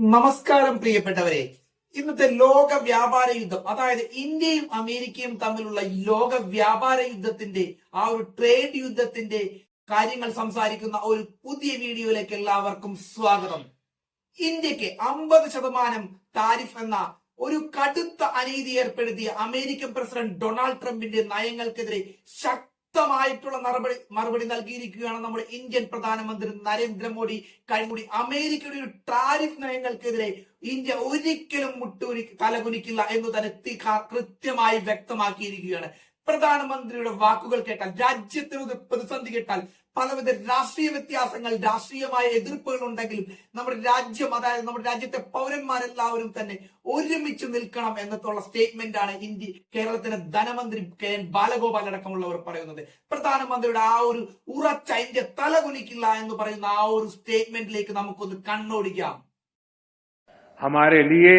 നമസ്കാരം പ്രിയപ്പെട്ടവരെ. ഇന്നത്തെ ലോക വ്യാപാര യുദ്ധം, അതായത് ഇന്ത്യയും അമേരിക്കയും തമ്മിലുള്ള ലോക വ്യാപാര യുദ്ധത്തിന്റെ ആ ഒരു ട്രേഡ് യുദ്ധത്തിന്റെ കാര്യങ്ങൾ സംസാരിക്കുന്ന ഒരു പുതിയ വീഡിയോയിലേക്ക് എല്ലാവർക്കും സ്വാഗതം. ഇന്ത്യക്ക് 50% താരിഫ് എന്ന ഒരു കടുത്ത അനീതി ഏർപ്പെടുത്തിയ അമേരിക്കൻ പ്രസിഡന്റ് ഡൊണാൾഡ് ട്രംപിന്റെ നയങ്ങൾക്കെതിരെ ശക്തമായിട്ടുള്ള മറുപടി നൽകിയിരിക്കുകയാണ് നമ്മുടെ ഇന്ത്യൻ പ്രധാനമന്ത്രി നരേന്ദ്രമോദി. കഴിഞ്ഞുകൂടി അമേരിക്കയുടെ ഒരു ടാരിഫ് നയങ്ങൾക്കെതിരെ ഇന്ത്യ ഒരിക്കലും തലകുനിക്കില്ല എന്ന് തന്നെ കൃത്യമായി വ്യക്തമാക്കിയിരിക്കുകയാണ്. പ്രധാനമന്ത്രിയുടെ വാക്കുകൾ കേട്ടാൽ, രാജ്യത്തിന് പ്രതിസന്ധി കേട്ടാൽ, പലവിധ രാഷ്ട്രീയ വ്യത്യാസങ്ങൾ, രാഷ്ട്രീയമായ എതിർപ്പുകൾ ഉണ്ടെങ്കിലും നമ്മുടെ രാജ്യം, അതായത് നമ്മുടെ രാജ്യത്തെ പൗരന്മാരെല്ലാവരും തന്നെ ഒരുമിച്ച് നിൽക്കണം എന്നുള്ള സ്റ്റേറ്റ്മെന്റ് ആണ് കേരളത്തിലെ ധനമന്ത്രി KN ബാലഗോപാൽ അടക്കമുള്ളവർ പറയുന്നത്. പ്രധാനമന്ത്രിയുടെ ആ ഒരു ഉറച്ച ഇന്ത്യ തലകുനിക്കില്ല എന്ന് പറയുന്ന ആ ഒരു സ്റ്റേറ്റ്മെന്റിലേക്ക് നമുക്കൊന്ന് കണ്ണോടിക്കാം. हमारे लिए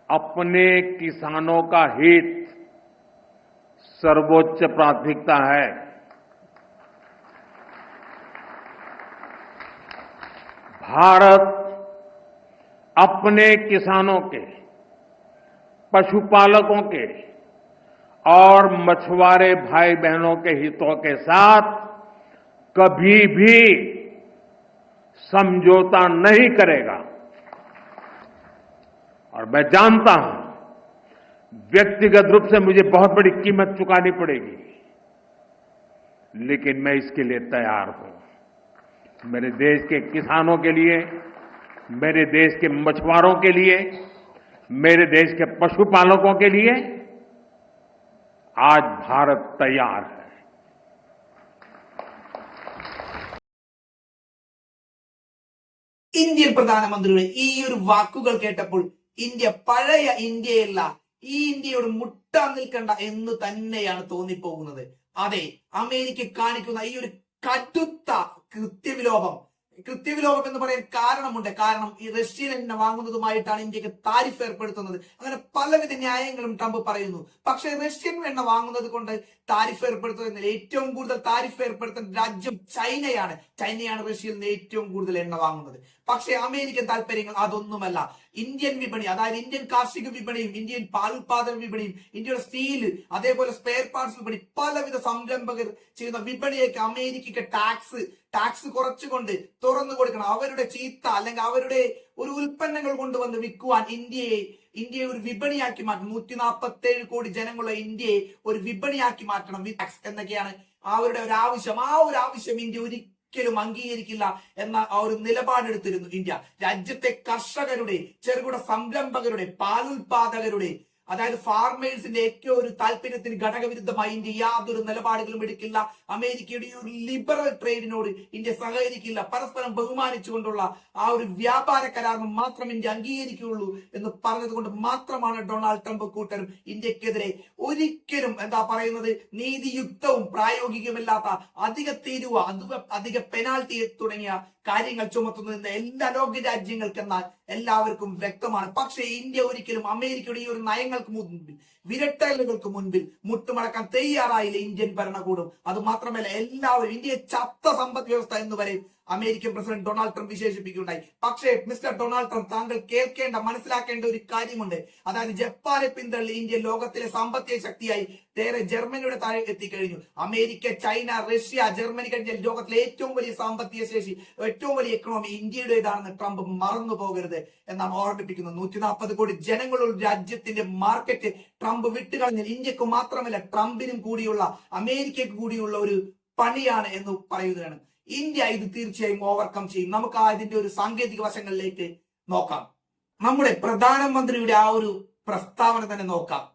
अपने किसानों का हित सर्वोच्च प्राथमिकता है। भारत अपने किसानों के, पशुपालकों के और मछुआरे भाई बहनों के हितों के साथ कभी भी समझौता नहीं करेगा। और मैं जानता हूं व्यक्तिगत रूप से मुझे बहुत बड़ी कीमत चुकानी पड़ेगी, लेकिन मैं इसके लिए तैयार हूं। मेरे देश के किसानों के लिए, मेरे देश के मछुआरों के लिए, मेरे देश के पशुपालकों के लिए आज भारत तैयार है। ഇന്ത്യൻ പ്രധാനമന്ത്രിയുടെ ഈ ഒരു വാക്കുകൾ കേട്ടപ്പോൾ ഇന്ത്യ പഴയ ഇന്ത്യയല്ല, ഈ ഇന്ത്യയോട് മുട്ടാൻ നിൽക്കണ്ട എന്ന് തന്നെയാണ് തോന്നിപ്പോകുന്നത്. അതെ, അമേരിക്ക കാണിക്കുന്ന ഈ ഒരു കടുത്ത കൃത്യവിലോപം എന്ന് പറയാൻ കാരണമുണ്ട്. കാരണം ഈ റഷ്യൻ എണ്ണ വാങ്ങുന്നതുമായിട്ടാണ് ഇന്ത്യക്ക് താരിഫ് ഏർപ്പെടുത്തുന്നത്. അങ്ങനെ പലവിധ ന്യായങ്ങളും ട്രംപ് പറയുന്നു. പക്ഷേ റഷ്യൻ എണ്ണ വാങ്ങുന്നത് കൊണ്ട് താരിഫ് ഏർപ്പെടുത്തുന്നതിൽ ഏറ്റവും കൂടുതൽ താരിഫ് ഏർപ്പെടുത്തുന്ന രാജ്യം ചൈനയാണ്. റഷ്യയിൽ നിന്ന് ഏറ്റവും കൂടുതൽ എണ്ണ വാങ്ങുന്നത്. പക്ഷേ അമേരിക്കൻ താല്പര്യങ്ങൾ അതൊന്നുമല്ല. ഇന്ത്യൻ വിപണി, അതായത് ഇന്ത്യൻ കാർഷിക വിപണിയും ഇന്ത്യൻ പാലുൽപാദന വിപണിയും ഇന്ത്യയുടെ സ്റ്റീൽ, അതേപോലെ സ്പെയർ പാർട്സ് വിപണി, പലവിധ സംരംഭകർ ചെയ്യുന്ന വിപണിയേക്ക് അമേരിക്കയ്ക്ക് ടാക്സ് കുറച്ചുകൊണ്ട് തുറന്നു കൊടുക്കണം. അവരുടെ ചീത്ത അല്ലെങ്കിൽ അവരുടെ ഒരു ഉൽപ്പന്നങ്ങൾ കൊണ്ടുവന്ന് വിൽക്കുവാൻ ഇന്ത്യയെ ഒരു വിപണിയാക്കി മാറ്റണം. 147 കോടി ജനങ്ങളുള്ള ഇന്ത്യയെ ഒരു വിപണിയാക്കി മാറ്റണം എന്നൊക്കെയാണ് അവരുടെ ഒരു ആവശ്യം. ആ ഒരു ആവശ്യം ഇന്ത്യ ഒരിക്കലും അംഗീകരിക്കില്ല എന്ന ആ ഒരു നിലപാടെടുത്തിരുന്നു ഇന്ത്യ. രാജ്യത്തെ കർഷകരുടെ, ചെറുകിട സംരംഭകരുടെ, പാലുൽപാദകരുടെ, അതായത് ഫാർമേഴ്സിന്റെ ഏറ്റവും ഒരു താല്പര്യത്തിന് ഘടകവിരുദ്ധമായി ഇന്ത്യ യാതൊരു നിലപാടുകളും എടുക്കില്ല. അമേരിക്കയുടെ ഈ ഒരു ലിബറൽ ട്രേഡിനോട് ഇന്ത്യ സഹകരിക്കില്ല. പരസ്പരം ബഹുമാനിച്ചുകൊണ്ടുള്ള ആ ഒരു വ്യാപാര കരാറിന് മാത്രം ഇന്ത്യ അംഗീകരിക്കുകയുള്ളൂ എന്ന് പറഞ്ഞതുകൊണ്ട് മാത്രമാണ് ഡൊണാൾഡ് ട്രംപ് കൂട്ടരും ഇന്ത്യക്കെതിരെ ഒരിക്കലും നീതിയുക്തവും പ്രായോഗികമല്ലാത്ത അധിക തീരുവ, അധിക പെനാൽറ്റി തുടങ്ങിയ കാര്യങ്ങൾ ചുമത്തുന്നത് എല്ലാ ലോക രാജ്യങ്ങൾക്കെന്നാൽ എല്ലാവർക്കും വ്യക്തമാണ്. പക്ഷേ ഇന്ത്യ ഒരിക്കലും അമേരിക്കയുടെ ഈ ഒരു നയങ്ങൾക്ക് മുൻപിൽ, വിരട്ടലുകൾക്ക് മുൻപിൽ മുട്ടുമടക്കാൻ തയ്യാറായില്ല ഇന്ത്യൻ ഭരണകൂടം. അത് മാത്രമല്ല, എല്ലാവരും ഇന്ത്യയെ ചത്ത സമ്പദ് വ്യവസ്ഥ എന്ന് വരെ അമേരിക്കൻ പ്രസിഡന്റ് ഡൊണാൾഡ് ട്രംപ് വിശേഷിപ്പിക്കുകയുണ്ടായി. പക്ഷേ മിസ്റ്റർ ഡൊണാൾഡ് ട്രംപ്, താങ്കൾ മനസ്സിലാക്കേണ്ട ഒരു കാര്യമുണ്ട്. അതായത് ജപ്പാനെ പിന്തള്ളി ഇന്ത്യ ലോകത്തിലെ സാമ്പത്തിക ശക്തിയായി ജർമ്മനിയുടെ താഴെ എത്തിക്കഴിഞ്ഞു. അമേരിക്ക, ചൈന, റഷ്യ, ജർമ്മനി കഴിഞ്ഞാൽ ലോകത്തിലെ ഏറ്റവും വലിയ സാമ്പത്തിക ശേഷി, ഏറ്റവും വലിയ എക്കണോമി ഇന്ത്യയുടേതാണെന്ന് ട്രംപ് മറന്നു പോകരുത് എന്നാണ് ഓർമ്മിപ്പിക്കുന്നത്. 140 കോടി ജനങ്ങളുള്ള രാജ്യത്തിന്റെ മാർക്കറ്റ് ട്രംപ് വിട്ടുകളഞ്ഞാൽ ഇന്ത്യക്ക് മാത്രമല്ല ട്രംപിനും കൂടിയുള്ള, അമേരിക്കയ്ക്ക് കൂടിയുള്ള ഒരു പണിയാണ് എന്ന് പറയുകയാണ്. ഇന്ത്യ ഇത് തീർച്ചയായും ഓവർകം ചെയ്യും. നമുക്ക് അതിന്റെ ഒരു സാങ്കേതിക വശങ്ങളിലേക്ക് നോക്കാം. നമ്മുടെ പ്രധാനമന്ത്രിയുടെ ആ ഒരു പ്രസ്താവന തന്നെ നോക്കാം.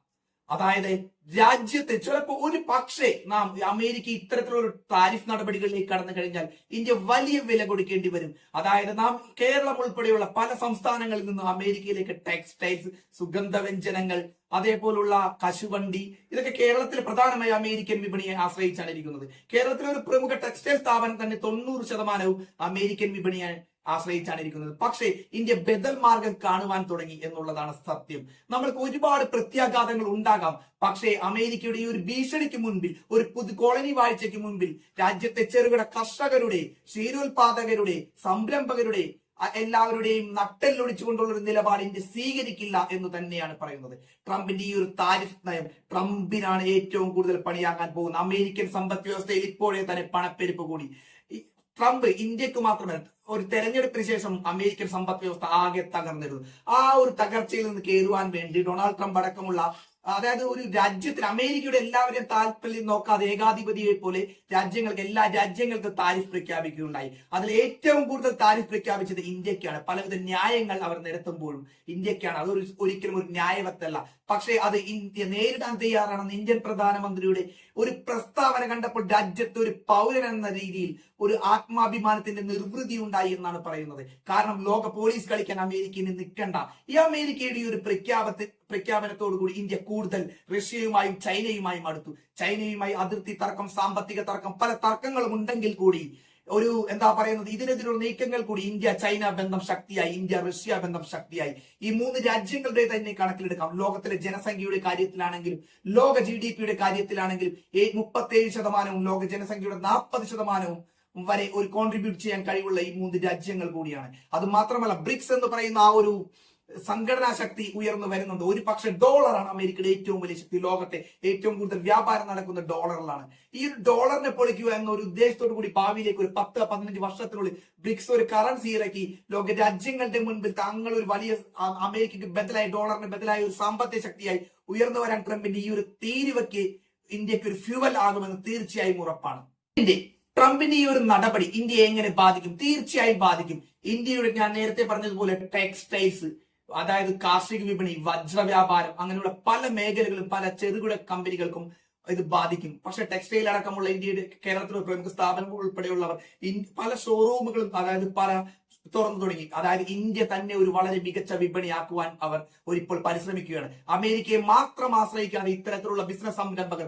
അതായത് രാജ്യത്തെ ചിലപ്പോൾ ഒരു പക്ഷേ നാം അമേരിക്ക ഇത്തരത്തിലൊരു താരിഫ് നടപടികളിലേക്ക് കടന്നു കഴിഞ്ഞാൽ ഇന്ത്യ വലിയ വില കൊടുക്കേണ്ടി വരും. അതായത് നാം കേരളം ഉൾപ്പെടെയുള്ള പല സംസ്ഥാനങ്ങളിൽ നിന്നും അമേരിക്കയിലേക്ക് ടെക്സ്റ്റൈൽസ്, സുഗന്ധവ്യഞ്ജനങ്ങൾ, അതേപോലുള്ള കശുവണ്ടി, ഇതൊക്കെ കേരളത്തിൽ പ്രധാനമായി അമേരിക്കൻ വിപണിയെ ആശ്രയിച്ചാണ് ഇരിക്കുന്നത്. കേരളത്തിലെ ഒരു പ്രമുഖ ടെക്സ്റ്റൈൽ സ്ഥാപനം തന്നെ 90% അമേരിക്കൻ വിപണിയെ ആശ്രയിച്ചാണ് ഇരിക്കുന്നത്. പക്ഷേ ഇന്ത്യ ബദൽ മാർഗം കാണുവാൻ തുടങ്ങി എന്നുള്ളതാണ് സത്യം. നമ്മൾക്ക് ഒരുപാട് പ്രത്യാഘാതങ്ങൾ ഉണ്ടാകാം. പക്ഷേ അമേരിക്കയുടെ ഈ ഒരു ഭീഷണിക്ക് മുൻപിൽ, ഒരു പുതു കോളനി വാഴ്ചയ്ക്ക് മുൻപിൽ രാജ്യത്തെ ചെറുകിട കർഷകരുടെ, ക്ഷീരോത്പാദകരുടെ, സംരംഭകരുടെ, എല്ലാവരുടെയും നട്ടെല്ലൊടിച്ചുകൊണ്ടുള്ള ഒരു നിലപാട് ഇന്ത്യ സ്വീകരിക്കില്ല എന്ന് തന്നെയാണ് പറയുന്നത്. ട്രംപിന്റെ ഈ ഒരു താരിഫ് നയം ട്രംപിനാണ് ഏറ്റവും കൂടുതൽ പണിയാക്കാൻ പോകുന്നത്. അമേരിക്കൻ സമ്പദ് വ്യവസ്ഥയിൽ ഇപ്പോഴേ തന്നെ പണപ്പെരുപ്പ് കൂടി. ട്രംപ് ഇന്ത്യക്ക് മാത്രമല്ല, ഒരു തെരഞ്ഞെടുപ്പിന് ശേഷം അമേരിക്കൻ സമ്പദ് വ്യവസ്ഥ ആകെ തകർന്നിരുന്നു. ആ ഒരു തകർച്ചയിൽ നിന്ന് കയറുവാൻ വേണ്ടി ഡൊണാൾഡ് ട്രംപ് അടക്കമുള്ള, അതായത് ഒരു രാജ്യത്തിന് അമേരിക്കയുടെ എല്ലാവരെയും താല്പര്യം നോക്കാതെ ഏകാധിപതിയെ പോലെ എല്ലാ രാജ്യങ്ങൾക്കും താരിഫ് പ്രഖ്യാപിക്കുകയുണ്ടായി. അതിൽ ഏറ്റവും കൂടുതൽ താരിഫ് പ്രഖ്യാപിച്ചത് ഇന്ത്യക്കാണ്. പലവിധ ന്യായങ്ങൾ അവർ നിരത്തുമ്പോഴും ഇന്ത്യക്കാണ്. അതൊരു ഒരിക്കലും ഒരു ന്യായവത്തല്ല. പക്ഷേ അത് ഇന്ത്യ നേരിടാൻ തയ്യാറാണെന്ന് ഇന്ത്യൻ പ്രധാനമന്ത്രിയുടെ ഒരു പ്രസ്താവന കണ്ടപ്പോൾ രാജ്യത്തെ ഒരു പൗരൻ എന്ന രീതിയിൽ ഒരു ആത്മാഭിമാനത്തിന്റെ നിർവൃതി ഉണ്ടായി എന്നാണ് പറയുന്നത്. കാരണം ലോക പോലീസ് കളിക്കാൻ അമേരിക്കയിൽ നിൽക്കണ്ട. ഈ അമേരിക്കയുടെ ഒരു പ്രഖ്യാപനത്തോടു കൂടി ഇന്ത്യ കൂടുതൽ റഷ്യയുമായും ചൈനയുമായും അടുത്തു. ചൈനയുമായി അതിർത്തി തർക്കം, സാമ്പത്തിക തർക്കം, പല തർക്കങ്ങളും ഉണ്ടെങ്കിൽ കൂടി ഒരു ഇതിനെതിലുള്ള നീക്കങ്ങൾ കൂടി ഇന്ത്യ ചൈന ബന്ധം ശക്തിയായി, ഇന്ത്യ റഷ്യ ബന്ധം ശക്തിയായി. ഈ മൂന്ന് രാജ്യങ്ങളുടെ തന്നെ കണക്കിലെടുക്കാം. ലോകത്തിലെ ജനസംഖ്യയുടെ കാര്യത്തിലാണെങ്കിലും ലോക GDP-യുടെ കാര്യത്തിലാണെങ്കിലും 37%, ലോക ജനസംഖ്യയുടെ 40% വരെ ഒരു കോൺട്രിബ്യൂട്ട് ചെയ്യാൻ കഴിവുള്ള ഈ മൂന്ന് രാജ്യങ്ങൾ കൂടിയാണ്. അത് മാത്രമല്ല, ബ്രിക്സ് എന്ന് പറയുന്ന ആ ഒരു സംഘടനാ ശക്തി ഉയർന്നു വരുന്നുണ്ട്. ഒരു പക്ഷെ ഡോളറാണ് അമേരിക്കയുടെ ഏറ്റവും വലിയ ശക്തി. ലോകത്തെ ഏറ്റവും കൂടുതൽ വ്യാപാരം നടക്കുന്ന ഡോളറിലാണ്. ഈ ഒരു ഡോളറിനെ പൊളിക്കുക എന്ന ഒരു ഉദ്ദേശത്തോടു കൂടി ഭാവിയിലേക്ക് ഒരു 10-15 വർഷത്തിനുള്ളിൽ ബ്രിക്സ് ഒരു കറൻസി ഇറക്കി ലോക രാജ്യങ്ങളുടെ മുൻപിൽ തങ്ങൾ ഒരു വലിയ അമേരിക്കയ്ക്ക് ബദലായി, ഡോളറിന് ബദലായ ഒരു സാമ്പത്തിക ശക്തിയായി ഉയർന്നു വരാൻ ട്രംപിന്റെ ഈ ഒരു തീരുവയ്ക്ക് ഇന്ത്യക്ക് ഒരു ഫ്യൂവൽ ആകുമെന്ന് തീർച്ചയായും ഉറപ്പാണ്. ട്രംപിന്റെ ഈ ഒരു നടപടി ഇന്ത്യയെ എങ്ങനെ ബാധിക്കും? തീർച്ചയായും ബാധിക്കും. ഇന്ത്യയുടെ, ഞാൻ നേരത്തെ പറഞ്ഞതുപോലെ, ടെക്സ്റ്റൈൽസ്, അതായത് കാർഷിക വിപണി, വജ്ര വ്യാപാരം, അങ്ങനെയുള്ള പല മേഖലകളും പല ചെറുകിട കമ്പനികൾക്കും ഇത് ബാധിക്കും. പക്ഷെ ടെക്സ്റ്റൈൽ അടക്കമുള്ള ഇന്ത്യയുടെ കേരളത്തിലെ പ്രമുഖ സ്ഥാപനങ്ങൾ ഉൾപ്പെടെയുള്ളവർ പല ഷോറൂമുകളും പല തുറന്നു തുടങ്ങി. അതായത് ഇന്ത്യ തന്നെ ഒരു വളരെ മികച്ച വിപണിയാക്കുവാൻ അവർ ഇപ്പോൾ പരിശ്രമിക്കുകയാണ്. അമേരിക്കയെ മാത്രം ആശ്രയിക്കാതെ ഇത്തരത്തിലുള്ള ബിസിനസ് സംരംഭകർ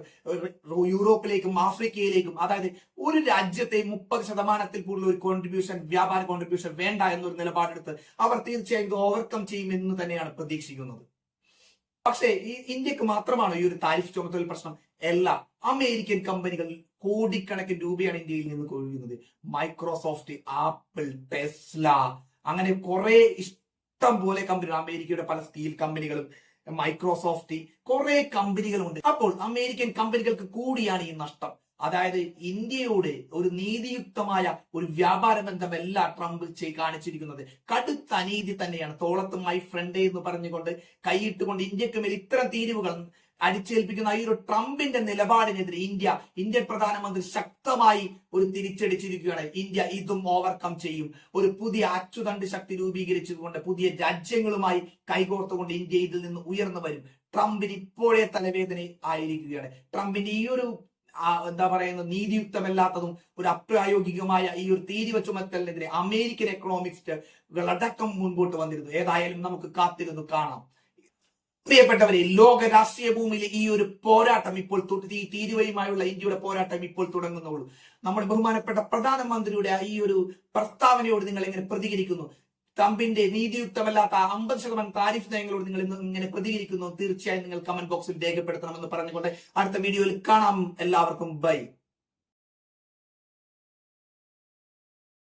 യൂറോപ്പിലേക്കും ആഫ്രിക്കയിലേക്കും, അതായത് ഒരു രാജ്യത്തെ 30% കൂടുതൽ ഒരു കോൺട്രിബ്യൂഷൻ, വ്യാപാര കോൺട്രിബ്യൂഷൻ വേണ്ട എന്നൊരു നിലപാടെടുത്ത് അവർ തീർച്ചയായും ഓവർകം ചെയ്യുമെന്ന് തന്നെയാണ് പ്രതീക്ഷിക്കുന്നത്. പക്ഷേ ഈ ഇന്ത്യക്ക് മാത്രമാണോ ഈ ഒരു താരിഫ് ചുമത്തൽ പ്രശ്നം? എല്ലാ അമേരിക്കൻ കമ്പനികൾ കോടിക്കണക്കിന് രൂപയാണ് ഇന്ത്യയിൽ നിന്ന് കൊഴിയുന്നത്. മൈക്രോസോഫ്റ്റ്, ആപ്പിൾ, ടെസ്ല, അങ്ങനെ കുറെ ഇഷ്ടം പോലെ കമ്പനികൾ, അമേരിക്കയുടെ പല സ്റ്റീൽ കമ്പനികളും, മൈക്രോസോഫ്റ്റ്, കുറെ കമ്പനികളുണ്ട്. അപ്പോൾ അമേരിക്കൻ കമ്പനികൾക്ക് കൂടിയാണ് ഈ നഷ്ടം. അതായത് ഇന്ത്യയോട് ഒരു നീതിയുക്തമായ ഒരു വ്യാപാര ബന്ധമല്ല ട്രംപ് കാണിച്ചിരിക്കുന്നത്. കടുത്ത അനീതി തന്നെയാണ്. തോളത്ത് മൈ ഫ്രണ്ട് എന്ന് പറഞ്ഞുകൊണ്ട് കൈയിട്ടുകൊണ്ട് ഇന്ത്യക്ക് മേൽ ഇത്തരം തീരുവകൾ അടിച്ചേൽപ്പിക്കുന്ന ഈ ഒരു ട്രംപിന്റെ നിലപാടിനെതിരെ ഇന്ത്യൻ പ്രധാനമന്ത്രി ശക്തമായി ഒരു തിരിച്ചടിച്ചിരിക്കുകയാണ്. ഇന്ത്യ ഇതും ഓവർകം ചെയ്യും. ഒരു പുതിയ അച്ചുതണ്ട് ശക്തി രൂപീകരിച്ചുകൊണ്ട് പുതിയ രാജ്യങ്ങളുമായി കൈകോർത്തുകൊണ്ട് ഇന്ത്യ ഇതിൽ നിന്ന് ഉയർന്നു വരും. ട്രംപിന് ഇപ്പോഴേ തലവേദന ആയിരിക്കുകയാണ്. ട്രംപിന്റെ ഈ ഒരു നീതിയുക്തമല്ലാത്തതും ഒരു അപ്രായോഗികമായ ഈ ഒരു തീരുവ ചുമത്തലിനെതിരെ അമേരിക്കൻ എക്കണോമിസ്റ്റുകളടക്കം മുൻപോട്ട് വന്നിരുന്നു. ഏതായാലും നമുക്ക് കാത്തിരുന്നു കാണാം. പ്രിയപ്പെട്ടവരെ, ലോക രാഷ്ട്രീയ ഭൂമിയിലെ ഈ ഒരു പോരാട്ടം ഇപ്പോൾ ഈ തീരുവയുമായുള്ള ഇന്ത്യയുടെ പോരാട്ടം ഇപ്പോൾ തുടങ്ങുന്നുള്ളൂ. നമ്മുടെ ബഹുമാനപ്പെട്ട പ്രധാനമന്ത്രിയുടെ ഈ ഒരു പ്രസ്താവനയോട് നിങ്ങൾ എങ്ങനെ പ്രതികരിക്കുന്നു? ട്രംപിന്റെ നീതിയുക്തമല്ലാത്ത 50% താരിഫ് നയങ്ങളോട് നിങ്ങൾ ഇങ്ങനെ പ്രതികരിക്കുന്നു? തീർച്ചയായും നിങ്ങൾ കമന്റ് ബോക്സിൽ രേഖപ്പെടുത്തണമെന്ന് പറഞ്ഞുകൊണ്ട് അടുത്ത വീഡിയോയിൽ കാണാം. എല്ലാവർക്കും ബൈ.